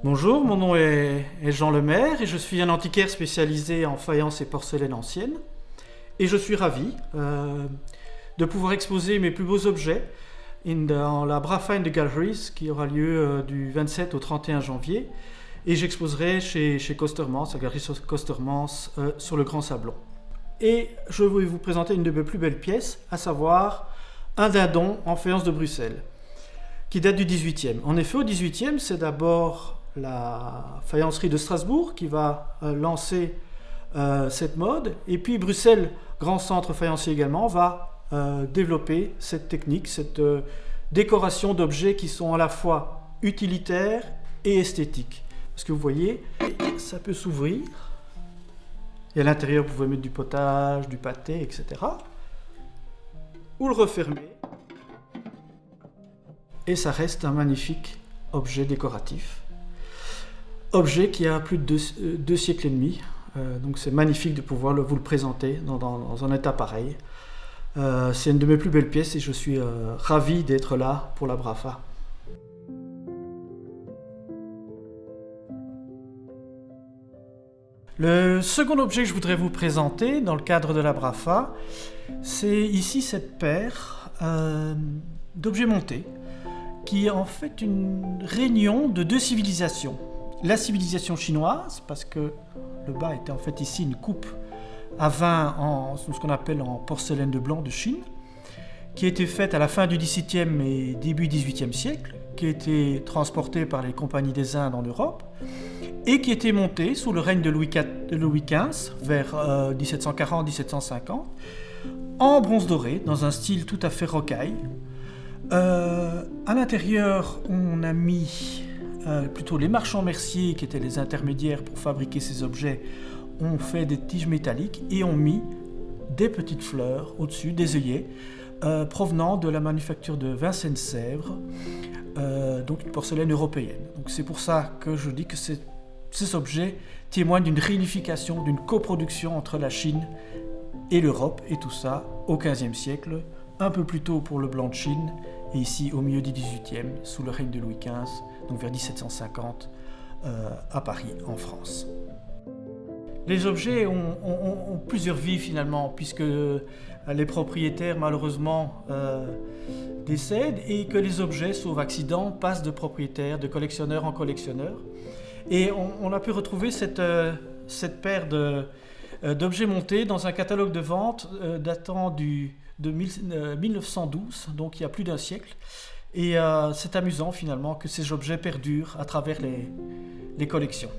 Bonjour, mon nom est Jean Lemaire et je suis un antiquaire spécialisé en faïence et porcelaine ancienne. Et je suis ravi de pouvoir exposer mes plus beaux objets dans la Brafine Galleries qui aura lieu du 27 au 31 janvier. Et j'exposerai chez Costermans, la galerie Costermans, sur le Grand Sablon. Et je vais vous présenter une de mes plus belles pièces, à savoir un dindon en faïence de Bruxelles, qui date du 18e. En effet, au 18e, c'est d'abord la faïencerie de Strasbourg qui va lancer cette mode. Et puis Bruxelles, grand centre faïencier également, va développer cette technique, cette décoration d'objets qui sont à la fois utilitaires et esthétiques. Parce que vous voyez, ça peut s'ouvrir. Et à l'intérieur, vous pouvez mettre du potage, du pâté, etc. Ou le refermer. Et ça reste un magnifique objet décoratif. Objet qui a plus de deux siècles et demi. Donc c'est magnifique de pouvoir vous le présenter dans un état pareil. C'est une de mes plus belles pièces et je suis ravi d'être là pour la Brafa. Le second objet que je voudrais vous présenter dans le cadre de la Brafa, c'est ici cette paire d'objets montés qui est en fait une réunion de deux civilisations. La civilisation chinoise, parce que le bas était en fait ici une coupe à vin en ce qu'on appelle en porcelaine de blanc de Chine, qui a été faite à la fin du XVIIe et début XVIIIe siècle, qui a été transportée par les compagnies des Indes en Europe, et qui a été montée sous le règne de Louis XV, vers 1740-1750, en bronze doré, dans un style tout à fait rocaille. À l'intérieur, on a mis plutôt les marchands merciers, qui étaient les intermédiaires pour fabriquer ces objets, ont fait des tiges métalliques et ont mis des petites fleurs au-dessus, des œillets, provenant de la manufacture de Vincennes-Sèvres, donc une porcelaine européenne. Donc c'est pour ça que je dis que ces objets témoignent d'une réunification, d'une coproduction entre la Chine et l'Europe, et tout ça au XVe siècle, un peu plus tôt pour le blanc de Chine, et ici au milieu du XVIIIe, sous le règne de Louis XV, donc vers 1750, à Paris, en France. Les objets ont plusieurs vies finalement, puisque les propriétaires malheureusement décèdent et que les objets, sauf accident, passent de propriétaire, de collectionneur en collectionneur. Et on a pu retrouver cette paire d'objets montés dans un catalogue de vente datant de 1912, donc il y a plus d'un siècle. Et c'est amusant finalement que ces objets perdurent à travers les collections.